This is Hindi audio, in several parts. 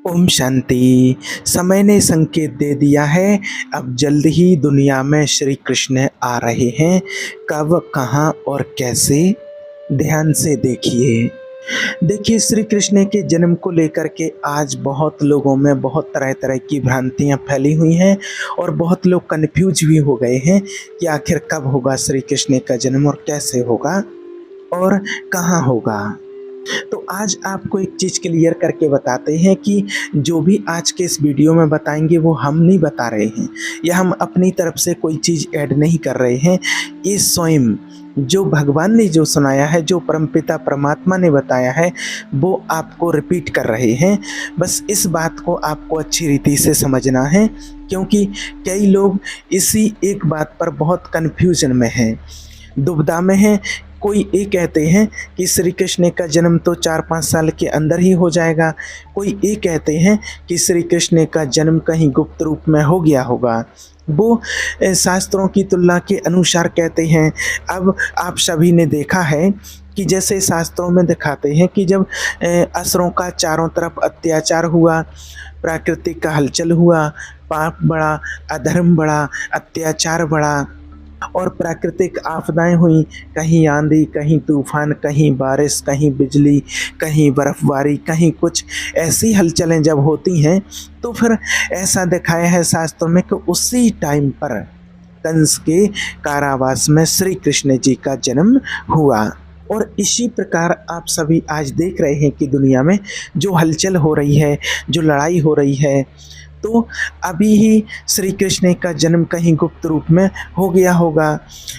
ओम शांति। समय ने संकेत दे दिया है, अब जल्द ही दुनिया में श्री कृष्ण आ रहे हैं। कब, कहाँ और कैसे, ध्यान से देखिए। देखिए, श्री कृष्ण के जन्म को लेकर के आज बहुत लोगों में बहुत तरह तरह की भ्रांतियां फैली हुई हैं और बहुत लोग कन्फ्यूज भी हो गए हैं कि आखिर कब होगा श्री कृष्ण का जन्म और कैसे होगा और कहाँ होगा। तो आज आपको एक चीज़ क्लियर करके बताते हैं कि जो भी आज के इस वीडियो में बताएंगे वो हम नहीं बता रहे हैं या हम अपनी तरफ से कोई चीज़ ऐड नहीं कर रहे हैं। ये स्वयं जो भगवान ने जो सुनाया है, जो परमपिता परमात्मा ने बताया है, वो आपको रिपीट कर रहे हैं। बस इस बात को आपको अच्छी रीति से समझना है, क्योंकि कई लोग इसी एक बात पर बहुत कन्फ्यूजन में हैं, दुविधा में हैं। कोई ये कहते हैं कि श्री कृष्ण का जन्म तो 4-5 साल के अंदर ही हो जाएगा। कोई ये कहते हैं कि श्री कृष्ण का जन्म कहीं गुप्त रूप में हो गया होगा। वो शास्त्रों की तुलना के अनुसार कहते हैं। अब आप सभी ने देखा है कि जैसे शास्त्रों में दिखाते हैं कि जब असुरों का चारों तरफ अत्याचार हुआ, प्राकृतिक का हलचल हुआ, पाप बढ़ा, अधर्म बढ़ा, अत्याचार बढ़ा और प्राकृतिक आपदाएं हुई, कहीं आंधी, कहीं तूफान, कहीं बारिश, कहीं बिजली, कहीं बर्फबारी, कहीं कुछ ऐसी हलचलें जब होती हैं तो फिर ऐसा दिखाया है शास्त्रों में कि उसी टाइम पर कंस के कारावास में श्री कृष्ण जी का जन्म हुआ। और इसी प्रकार आप सभी आज देख रहे हैं कि दुनिया में जो हलचल हो रही है, जो लड़ाई हो रही है, तो अभी ही श्री कृष्ण का जन्म कहीं गुप्त रूप में हो गया होगा।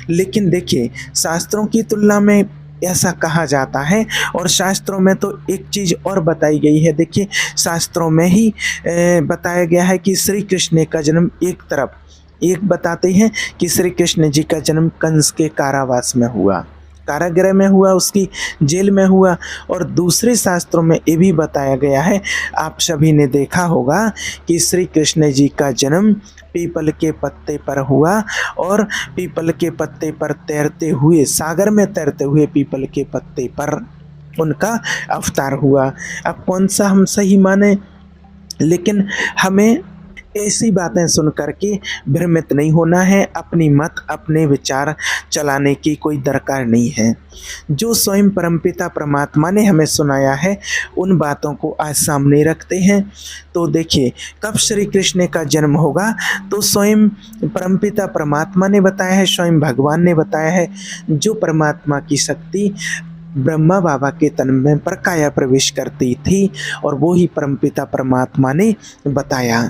लेकिन देखिए, शास्त्रों की तुलना में ऐसा कहा जाता है और शास्त्रों में तो एक चीज़ और बताई गई है। देखिए, शास्त्रों में ही बताया गया है कि श्री कृष्ण का जन्म एक बताते हैं कि श्री कृष्ण जी का जन्म कंस के कारावास में हुआ, कारागृह में हुआ, उसकी जेल में हुआ। और दूसरे शास्त्रों में ये भी बताया गया है, आप सभी ने देखा होगा कि श्री कृष्ण जी का जन्म पीपल के पत्ते पर हुआ और पीपल के पत्ते पर तैरते हुए, सागर में तैरते हुए पीपल के पत्ते पर उनका अवतार हुआ। अब कौन सा हम सही माने, लेकिन हमें ऐसी बातें सुन करके भ्रमित नहीं होना है। अपनी मत, अपने विचार चलाने की कोई दरकार नहीं है। जो स्वयं परमपिता परमात्मा ने हमें सुनाया है उन बातों को आज सामने रखते हैं। तो देखिए, कब श्री कृष्ण का जन्म होगा, तो स्वयं परमपिता परमात्मा ने बताया है, स्वयं भगवान ने बताया है। जो परमात्मा की शक्ति ब्रह्मा बाबा के तन में पर काया प्रवेश करती थी और वो ही परमपिता परमात्मा ने बताया।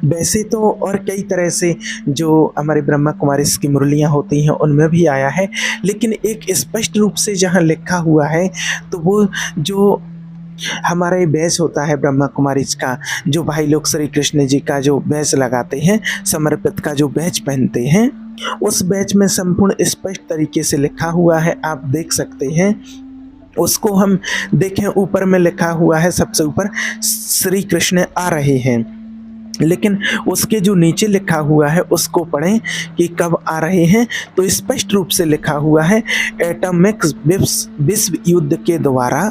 वैसे तो और कई तरह से जो हमारे ब्रह्मा कुमारी की मुरलियाँ होती हैं उनमें भी आया है, लेकिन एक स्पष्ट रूप से जहाँ लिखा हुआ है तो वो जो हमारा बैच होता है ब्रह्मा कुमारी का, जो भाई लोग श्री कृष्ण जी का जो बैच लगाते हैं, समर्पित का जो बैच पहनते हैं, उस बैच में संपूर्ण स्पष्ट तरीके से लिखा हुआ है, आप देख सकते हैं। उसको हम देखें, ऊपर में लिखा हुआ है सबसे ऊपर श्री कृष्ण आ रहे हैं, लेकिन उसके जो नीचे लिखा हुआ है उसको पढ़ें कि कब आ रहे हैं। तो स्पष्ट रूप से लिखा हुआ है, एटॉमिक विश्व युद्ध के द्वारा,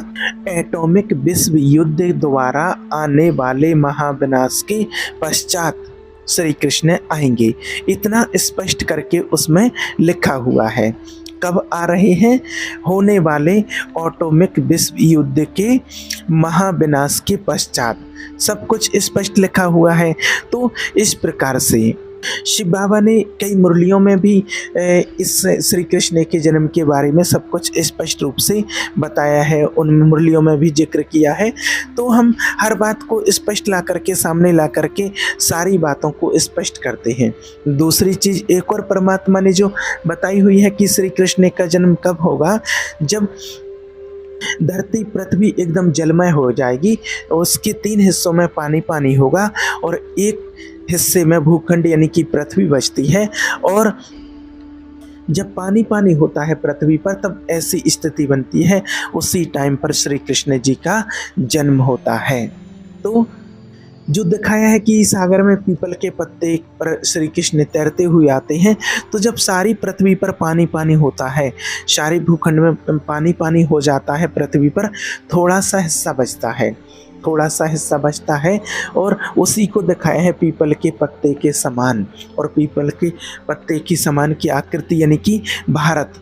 एटॉमिक विश्व युद्ध द्वारा आने वाले महाविनाश के पश्चात श्री कृष्ण आएंगे। इतना स्पष्ट करके उसमें लिखा हुआ है। कब आ रहे हैं? होने वाले एटॉमिक विश्व युद्ध के महाविनाश के पश्चात, सब कुछ स्पष्ट लिखा हुआ है। तो इस प्रकार से शिव बाबा ने कई मुरलियों में भी इस श्री कृष्ण के जन्म के बारे में सब कुछ स्पष्ट रूप से बताया है, उन मुरलियों में भी जिक्र किया है। तो हम हर बात को स्पष्ट ला करके, सामने ला करके सारी बातों को स्पष्ट करते हैं। दूसरी चीज़ एक और परमात्मा ने जो बताई हुई है कि श्री कृष्ण का जन्म कब होगा, जब धरती पृथ्वी एकदम जलमय हो जाएगी, उसके 3 हिस्सों में पानी पानी होगा और एक हिस्से में भूखंड यानी कि पृथ्वी बचती है। और जब पानी पानी होता है पृथ्वी पर, तब ऐसी स्थिति बनती है, उसी टाइम पर श्री कृष्ण जी का जन्म होता है। तो जो दिखाया है कि सागर में पीपल के पत्ते पर श्री कृष्ण तैरते हुए आते हैं, तो जब सारी पृथ्वी पर पानी पानी होता है, सारे भूखंड में पानी पानी हो जाता है, पृथ्वी पर थोड़ा सा हिस्सा बचता है, थोड़ा सा हिस्सा बचता है और उसी को दिखाया है पीपल के पत्ते के समान। और पीपल के पत्ते की समान की आकृति यानी कि भारत,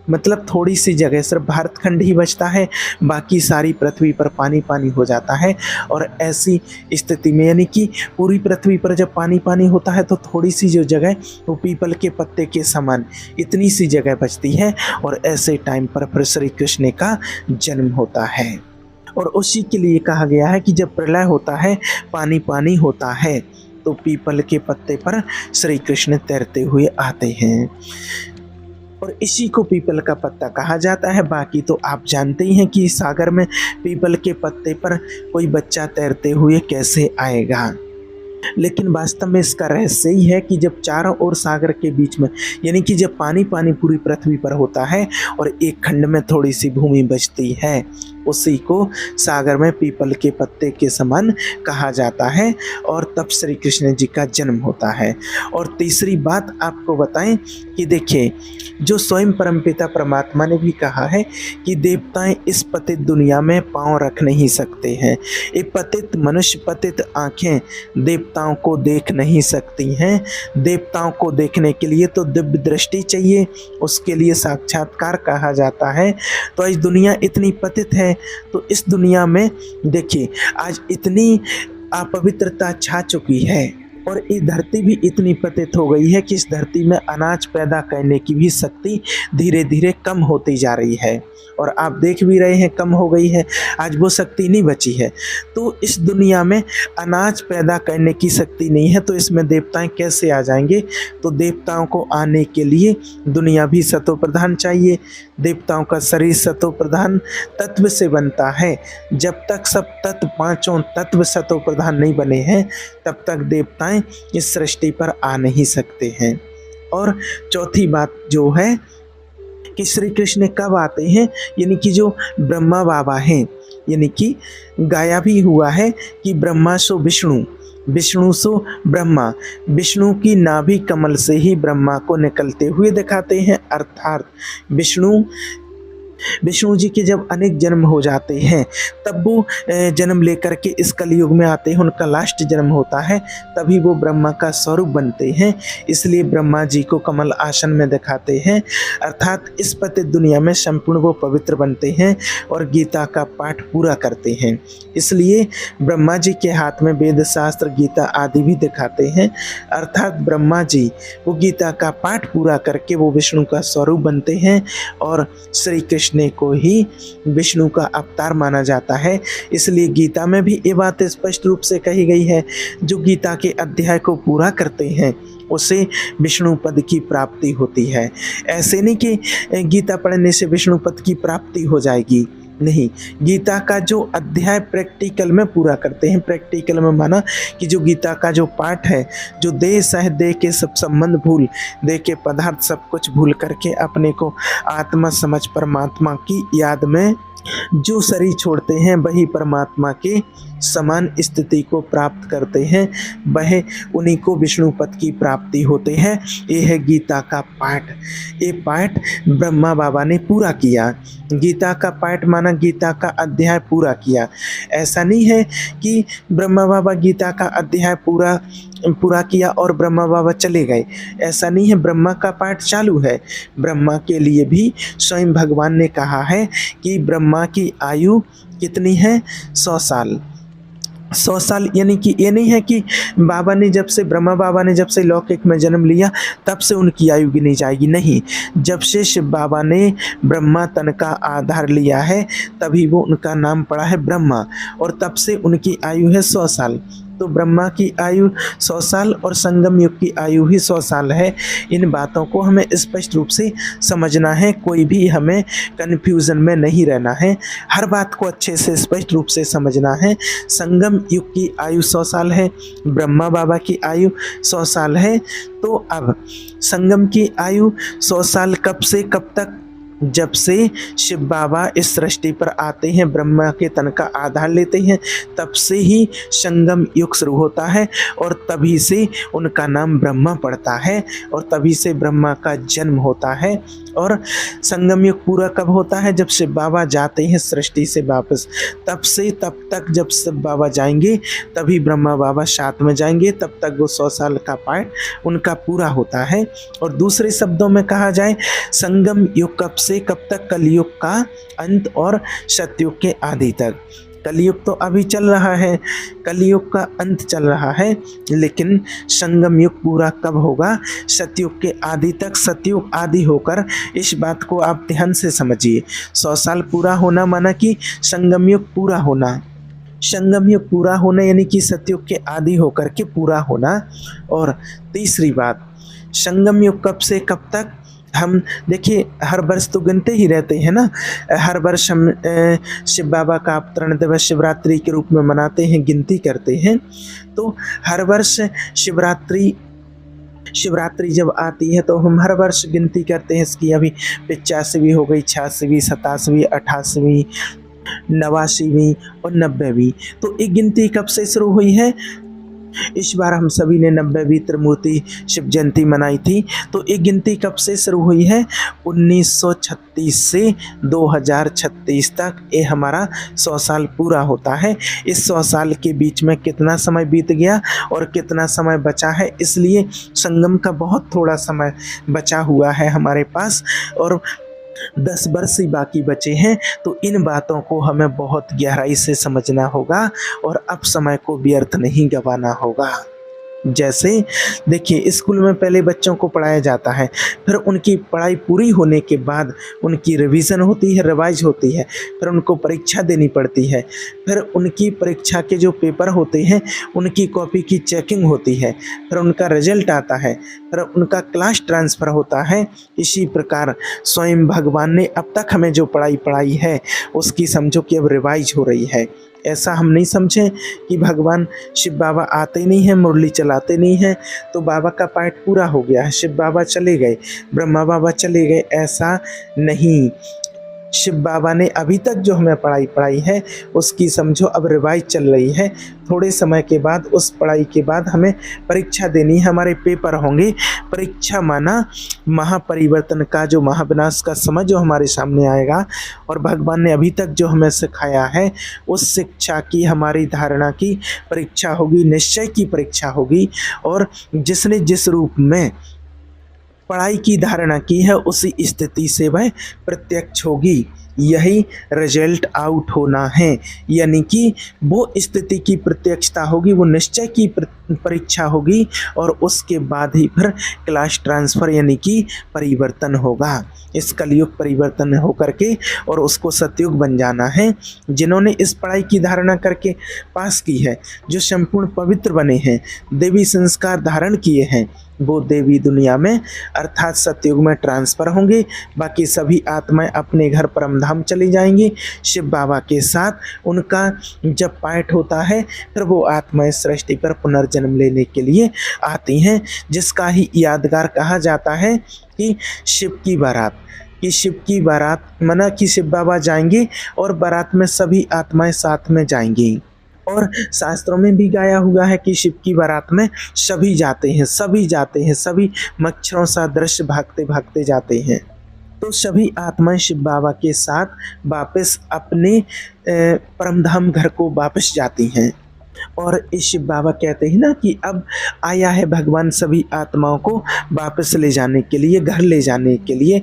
मतलब थोड़ी सी जगह सिर्फ भारत खंड ही बचता है, बाकी सारी पृथ्वी पर पानी पानी हो जाता है। और ऐसी स्थिति में यानी कि पूरी पृथ्वी पर जब पानी पानी होता है तो थोड़ी सी जो जगह वो पीपल के पत्ते के समान इतनी सी जगह बचती है। और ऐसे टाइम पर फिर श्री कृष्ण का जन्म होता है। और उसी के लिए कहा गया है कि जब प्रलय होता है, पानी पानी होता है, तो पीपल के पत्ते पर श्री कृष्ण तैरते हुए आते हैं और इसी को पीपल का पत्ता कहा जाता है। बाकी तो आप जानते ही हैं कि सागर में पीपल के पत्ते पर कोई बच्चा तैरते हुए कैसे आएगा। लेकिन वास्तव में इसका रहस्य ही है कि जब चारों ओर सागर के बीच में यानी कि जब पानी पानी पूरी पृथ्वी पर होता है और एक खंड में थोड़ी सी भूमि बचती है, उसी को सागर में पीपल के पत्ते के समान कहा जाता है और तब श्री कृष्ण जी का जन्म होता है। और तीसरी बात आपको बताएं कि देखिए, जो स्वयं परमपिता परमात्मा ने भी कहा है कि देवताएं इस पतित दुनिया में पांव रख नहीं सकते हैं। ये पतित मनुष्य, पतित आंखें देवताओं को देख नहीं सकती हैं। देवताओं को देखने के लिए तो दिव्य दृष्टि चाहिए, उसके लिए साक्षात्कार कहा जाता है। तो आज दुनिया इतनी पतित है, तो इस दुनिया में देखिए आज इतनी अपवित्रता छा चुकी है और ये धरती भी इतनी पतित हो गई है कि इस धरती में अनाज पैदा करने की भी शक्ति धीरे धीरे कम होती जा रही है। और आप देख भी रहे हैं कम हो गई है, आज वो शक्ति नहीं बची है। तो इस दुनिया में अनाज पैदा करने की शक्ति नहीं है, तो इसमें देवताएं कैसे आ जाएंगे? तो देवताओं को आने के लिए दुनिया भी सतो प्रधान चाहिए। देवताओं का शरीर सतो प्रधान तत्व से बनता है। जब तक सब तत्व, पांचों तत्व सतो प्रधान नहीं बने हैं, तब तक देवताएं इस सृष्टि पर आ नहीं सकते हैं। और चौथी बात जो है कि श्री कृष्ण कब आते हैं, यानी कि जो ब्रह्मा बाबा हैं, यानी कि गाया भी हुआ है कि ब्रह्मा सो विष्णु, विष्णु सो ब्रह्मा। विष्णु की नाभि कमल से ही ब्रह्मा को निकलते हुए दिखाते हैं। अर्थात विष्णु जी के जब अनेक जन्म हो जाते हैं, तब वो जन्म लेकर के इस कलयुग में आते हैं, उनका लास्ट जन्म होता है, तभी वो ब्रह्मा का स्वरूप बनते हैं। इसलिए ब्रह्मा जी को कमल आसन में दिखाते हैं। अर्थात इस पतित दुनिया में संपूर्ण वो पवित्र बनते हैं और गीता का पाठ पूरा करते हैं। इसलिए ब्रह्मा जी के हाथ में वेद शास्त्र, गीता आदि भी दिखाते हैं। अर्थात ब्रह्मा जी वो गीता का पाठ पूरा करके वो विष्णु का स्वरूप बनते हैं और श्री कृष्ण को ही विष्णु का अवतार माना जाता है। इसलिए गीता में भी ये बात स्पष्ट रूप से कही गई है, जो गीता के अध्याय को पूरा करते हैं उसे विष्णु पद की प्राप्ति होती है। ऐसे नहीं कि गीता पढ़ने से विष्णु पद की प्राप्ति हो जाएगी, नहीं। गीता का जो अध्याय प्रैक्टिकल में पूरा करते हैं, प्रैक्टिकल में माना कि जो गीता का जो पाठ है, जो देह सह देह के सब संबंध भूल, देह के पदार्थ सब कुछ भूल करके अपने को आत्मा समझ परमात्मा की याद में जो शरीर छोड़ते हैं, वही परमात्मा के समान स्थिति को प्राप्त करते हैं, वह उन्हीं को विष्णु पद की प्राप्ति होते हैं। ये है गीता का पाठ। ये पाठ ब्रह्मा बाबा ने पूरा किया। गीता का पाठ माना गीता का अध्याय पूरा किया। ऐसा नहीं है कि ब्रह्मा बाबा गीता का अध्याय पूरा किया और ब्रह्मा बाबा चले गए, ऐसा नहीं है। ब्रह्मा का पाठ चालू है। ब्रह्मा के लिए भी स्वयं भगवान ने कहा है कि ब्रह्मा की आयु कितनी है? 100 साल। 100 साल यानी कि ये नहीं है कि ब्रह्मा बाबा ने जब से लौकिक में जन्म लिया तब से उनकी आयु गिनी जाएगी, नहीं। जब से शिव बाबा ने ब्रह्मा तन का आधार लिया है तभी वो उनका नाम पड़ा है ब्रह्मा, और तब से उनकी आयु है 100 साल। तो ब्रह्मा की आयु 100 साल और संगम युग की आयु ही 100 साल है। इन बातों को हमें स्पष्ट रूप से समझना है, कोई भी हमें कन्फ्यूज़न में नहीं रहना है, हर बात को अच्छे से स्पष्ट रूप से समझना है। संगम युग की आयु 100 साल है, ब्रह्मा बाबा की आयु 100 साल है। तो अब संगम की आयु 100 साल कब से कब तक जब से शिव बाबा इस सृष्टि पर आते हैं, ब्रह्मा के तन का आधार लेते हैं, तब से ही संगम युग शुरू होता है और तभी से उनका नाम ब्रह्मा पड़ता है और तभी से ब्रह्मा का जन्म होता है। और संगम युग पूरा कब होता है? जब शिव बाबा जाते हैं सृष्टि से वापस। तब से तब तक जब शिव बाबा जाएंगे तभी ब्रह्मा बाबा साथ में जाएंगे, तब तक वो 100 साल का पाठ उनका पूरा होता है। और दूसरे शब्दों में कहा जाए, संगम युग कब से कब तक? कलयुग का अंत और सतयुग के आदि तक। कलयुग तो अभी चल रहा है, कलयुग का अंत चल रहा है, लेकिन संगम युग पूरा कब होगा? सतयुग के आदि तक। सतयुग आदि होकर, इस बात को आप ध्यान से समझिए, 100 साल पूरा होना माना कि संगम युग पूरा होना। संगम युग पूरा होना यानी कि सतयुग के आदि होकर के पूरा होना। और तीसरी बात, संगम युग कब से कब तक? हम देखिए, हर वर्ष तो गिनते ही रहते हैं ना। हर वर्ष हम शिव बाबा का अवतरण दिवस शिवरात्रि के रूप में मनाते हैं, गिनती करते हैं। तो हर वर्ष शिवरात्रि जब आती है तो हम हर वर्ष गिनती करते हैं इसकी। अभी 85वीं हो गई, 86वीं, 87वीं, 88वीं, 89वीं और 90वीं। तो एक गिनती कब से शुरू हुई है? इस बार हम सभी ने 90वीं त्रिमूर्ति शिव जयंती मनाई थी। तो एक गिनती कब से शुरू हुई है? 1936 से 2036 तक ये हमारा 100 साल पूरा होता है। इस 100 साल के बीच में कितना समय बीत गया और कितना समय बचा है, इसलिए संगम का बहुत थोड़ा समय बचा हुआ है हमारे पास और 10 वर्ष ही बाकी बचे हैं। तो इन बातों को हमें बहुत गहराई से समझना होगा और अब समय को व्यर्थ नहीं गंवाना होगा। जैसे देखिए, स्कूल में पहले बच्चों को पढ़ाया जाता है, फिर उनकी पढ़ाई पूरी होने के बाद उनकी रिवीजन होती है, रिवाइज होती है, फिर उनको परीक्षा देनी पड़ती है, फिर उनकी परीक्षा के जो पेपर होते हैं उनकी कॉपी की चेकिंग होती है, फिर उनका रिजल्ट आता है, फिर उनका क्लास ट्रांसफ़र होता है। इसी प्रकार स्वयं भगवान ने अब तक हमें जो पढ़ाई है उसकी समझो कि अब रिवाइज हो रही है। ऐसा हम नहीं समझें कि भगवान शिव बाबा आते नहीं हैं, मुरली चलाते नहीं हैं तो बाबा का पाठ पूरा हो गया है, शिव बाबा चले गए, ब्रह्मा बाबा चले गए, ऐसा नहीं। शिव बाबा ने अभी तक जो हमें पढ़ाई है उसकी समझो अब रिवाइज चल रही है। थोड़े समय के बाद, उस पढ़ाई के बाद हमें परीक्षा देनी है, हमारे पेपर होंगे। परीक्षा माना महापरिवर्तन का, जो महाविनाश का समय जो हमारे सामने आएगा और भगवान ने अभी तक जो हमें सिखाया है उस शिक्षा की, हमारी धारणा की परीक्षा होगी, निश्चय की परीक्षा होगी। और जिसने जिस रूप में पढ़ाई की धारणा की है उसी स्थिति से वह प्रत्यक्ष होगी। यही रिजल्ट आउट होना है, यानी कि वो स्थिति की प्रत्यक्षता होगी, वो निश्चय की परीक्षा होगी और उसके बाद ही फिर क्लास ट्रांसफ़र यानी कि परिवर्तन होगा। इस कलयुग परिवर्तन होकर के और उसको सतयुग बन जाना है। जिन्होंने इस पढ़ाई की धारणा करके पास की है, जो संपूर्ण पवित्र बने हैं, देवी संस्कार धारण किए हैं, वो देवी दुनिया में अर्थात सतयुग में ट्रांसफ़र होंगे। बाकी सभी आत्माएं अपने घर परमधाम चली जाएंगी शिव बाबा के साथ। उनका जब पाठ होता है फिर वो आत्माएं सृष्टि पर पुनर्जन्म लेने के लिए आती हैं, जिसका ही यादगार कहा जाता है कि शिव की बारात माना कि शिव बाबा जाएंगे और बारात में सभी आत्माएं साथ में जाएंगी। और शास्त्रों में भी गाया हुआ है कि शिव की बारात में सभी जाते हैं, सभी मच्छरों सा दृश्य भागते भागते जाते हैं। तो सभी आत्माएं शिव बाबा के साथ वापस अपने परमधाम घर को वापस जाती हैं। और इस शिव बाबा कहते हैं ना कि अब आया है भगवान सभी आत्माओं को वापस ले जाने के लिए, घर ले जाने के लिए।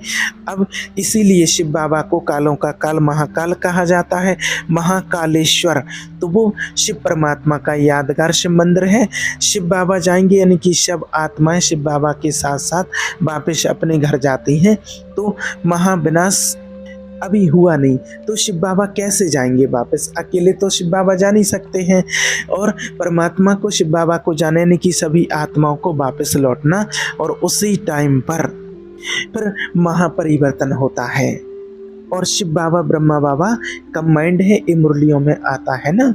अब इसीलिए शिव बाबा को कालों का काल महाकाल कहा जाता है, महाकालेश्वर। तो वो शिव परमात्मा का यादगार शिव मंदिर है। शिव बाबा जाएंगे यानी कि सब आत्माएं शिव बाबा के साथ साथ वापस अपने घर जाती हैं। तो महाविनाश अभी हुआ नहीं तो शिव बाबा कैसे जाएंगे वापस? अकेले तो शिव बाबा जा नहीं सकते हैं। और परमात्मा को, शिव बाबा को जाने यानी कि सभी आत्माओं को वापस लौटना और उसी टाइम पर फिर महापरिवर्तन होता है। और शिव बाबा ब्रह्मा बाबा कंबाइंड है, ये मुरलियों में आता है ना।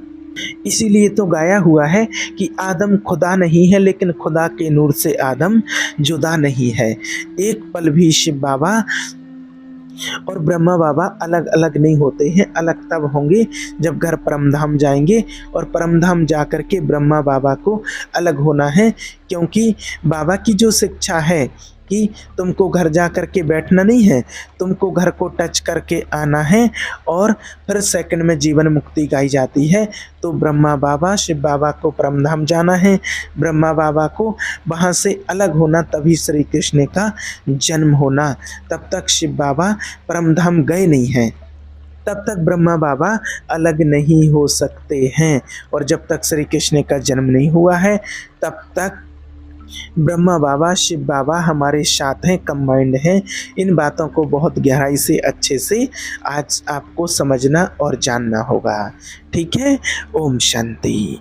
इसीलिए तो गाया हुआ है कि आदम खुदा नहीं है लेकिन खुदा के नूर से आदम जुदा नहीं है। एक पल भी शिव बाबा और ब्रह्मा बाबा अलग अलग नहीं होते हैं, अलग तब होंगे जब घर परमधाम जाएंगे, और परमधाम जा कर के ब्रह्मा बाबा को अलग होना है। क्योंकि बाबा की जो शिक्षा है कि तुमको घर जा कर के बैठना नहीं है, तुमको घर को टच करके आना है और फिर सेकंड में जीवन मुक्ति गाई जाती है। तो ब्रह्मा बाबा शिव बाबा को परमधाम जाना है, ब्रह्मा बाबा को वहाँ से अलग होना, तभी श्री कृष्ण का जन्म होना। तब तक शिव बाबा परमधाम गए नहीं हैं, तब तक ब्रह्मा बाबा अलग नहीं हो सकते हैं। और जब तक श्री कृष्ण का जन्म नहीं हुआ है तब तक ब्रह्मा बाबा शिव बाबा हमारे साथ हैं, कंबाइंड हैं। इन बातों को बहुत गहराई से अच्छे से आज आपको समझना और जानना होगा। ठीक है। ओम शांति।